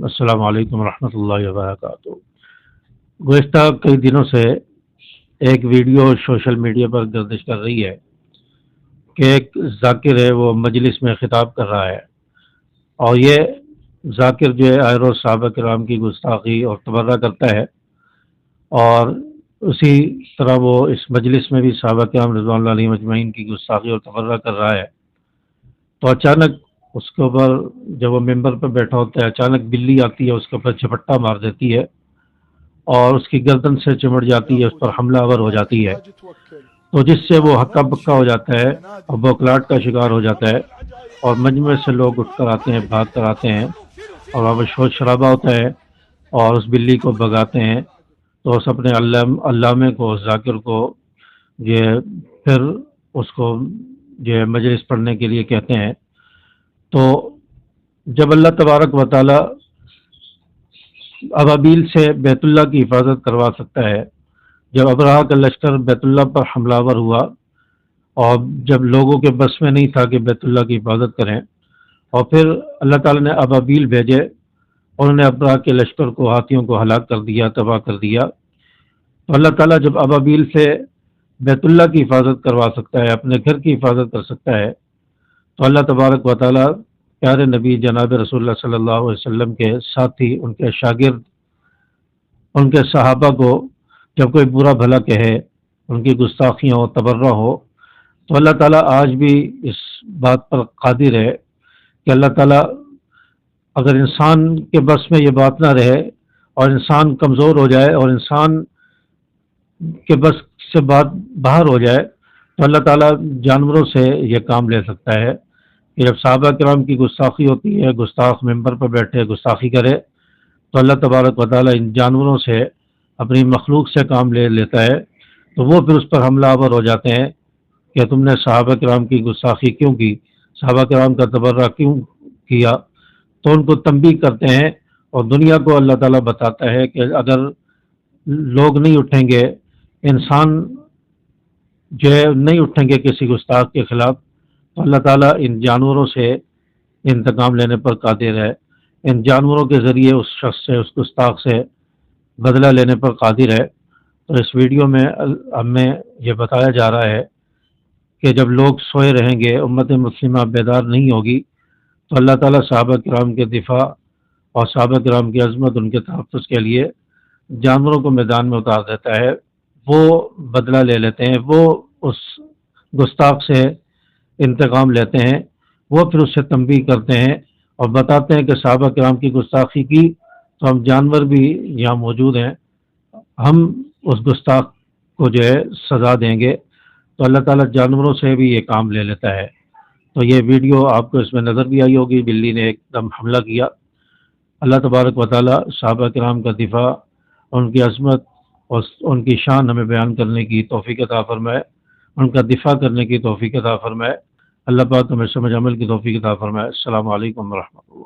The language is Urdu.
السلام علیکم ورحمۃ اللہ وبرکاتہ۔ گزشتہ کئی دنوں سے ایک ویڈیو سوشل میڈیا پر گردش کر رہی ہے کہ ایک ذاکر ہے، وہ مجلس میں خطاب کر رہا ہے، اور یہ ذاکر جو ہے آئے روز صحابہ کرام کی گستاخی اور تبرہ کرتا ہے، اور اسی طرح وہ اس مجلس میں بھی صحابہ کرام رضوان اللہ علیہم اجمعین کی گستاخی اور تبرہ کر رہا ہے۔ تو اچانک اس کے اوپر جب وہ ممبر پر بیٹھا ہوتا ہے، اچانک بلی آتی ہے، اس کے اوپر جھپٹا مار دیتی ہے اور اس کی گردن سے چمٹ جاتی ہے، اس پر حملہ آور ہو جاتی ہے، تو جس سے وہ ہکا بکا ہو جاتا ہے اور بوکلاٹ کا شکار ہو جاتا ہے، اور مجمع سے لوگ اٹھ کر آتے ہیں، بھاگ کر آتے ہیں، اور وہاں پہ شور شرابہ ہوتا ہے اور اس بلی کو بھگاتے ہیں۔ تو اس اپنے علامے کو، ذاکر کو، یہ پھر اس کو یہ مجلس پڑھنے کے لیے کہتے ہیں۔ تو جب اللہ تبارک و تعالی ابابیل سے بیت اللہ کی حفاظت کروا سکتا ہے، جب ابرہہ کا لشکر بیت اللہ پر حملہ آور ہوا اور جب لوگوں کے بس میں نہیں تھا کہ بیت اللہ کی حفاظت کریں، اور پھر اللہ تعالیٰ نے ابابیل بھیجے، انہوں نے ابرہہ کے لشکر کو، ہاتھیوں کو ہلاک کر دیا، تباہ کر دیا۔ تو اللہ تعالیٰ جب ابابیل سے بیت اللہ کی حفاظت کروا سکتا ہے، اپنے گھر کی حفاظت کر سکتا ہے، تو اللہ تبارک و تعالیٰ پیارے نبی جناب رسول اللہ صلی اللہ علیہ وسلم کے ساتھی، ان کے شاگرد، ان کے صحابہ کو جب کوئی برا بھلا کہے، ان کی گستاخیاں ہو، تبرہ ہو، تو اللہ تعالیٰ آج بھی اس بات پر قادر ہے کہ اللہ تعالیٰ اگر انسان کے بس میں یہ بات نہ رہے اور انسان کمزور ہو جائے اور انسان کے بس سے بات باہر ہو جائے، تو اللہ تعالیٰ جانوروں سے یہ کام لے سکتا ہے کہ جب صحابہ کرام کی گستاخی ہوتی ہے، گستاخ ممبر پر بیٹھے گستاخی کرے، تو اللہ تبارک و تعالیٰ ان جانوروں سے، اپنی مخلوق سے کام لے لیتا ہے، تو وہ پھر اس پر حملہ آور ہو جاتے ہیں کہ تم نے صحابہ کرام کی گستاخی کیوں کی، صحابہ کرام کا تبرہ کیوں کیا۔ تو ان کو تنبیہ کرتے ہیں، اور دنیا کو اللہ تعالیٰ بتاتا ہے کہ اگر لوگ نہیں اٹھیں گے، انسان جو ہے نہیں اٹھیں گے کسی گستاخ کے خلاف، تو اللہ تعالیٰ ان جانوروں سے انتقام لینے پر قادر ہے، ان جانوروں کے ذریعے اس شخص سے، اس گستاخ سے بدلہ لینے پر قادر ہے۔ تو اس ویڈیو میں ہمیں یہ بتایا جا رہا ہے کہ جب لوگ سوئے رہیں گے، امت مسلمہ بیدار نہیں ہوگی، تو اللہ تعالیٰ صحابہ کرام کے دفاع اور صحابہ کرام کی عظمت، ان کے تحفظ کے لیے جانوروں کو میدان میں اتار دیتا ہے، وہ بدلہ لے لیتے ہیں، وہ اس گستاخ سے انتقام لیتے ہیں، وہ پھر اس سے تنبیہ کرتے ہیں اور بتاتے ہیں کہ صحابہ کرام کی گستاخی کی تو ہم جانور بھی یہاں موجود ہیں، ہم اس گستاخ کو جو ہے سزا دیں گے۔ تو اللہ تعالیٰ جانوروں سے بھی یہ کام لے لیتا ہے۔ تو یہ ویڈیو آپ کو اس میں نظر بھی آئی ہوگی، بلی نے ایک دم حملہ کیا۔ اللہ تبارک و تعالیٰ صحابہ کرام کا دفاع، ان کی عظمت اور ان کی شان ہمیں بیان کرنے کی توفیق عطا فرمائے، ان کا دفاع کرنے کی توفیق عطا فرمائے۔ اللہ پاک ہمیں سمجھ عمل کی توفیق عطا فرمائے۔ السلام علیکم ورحمۃ اللہ۔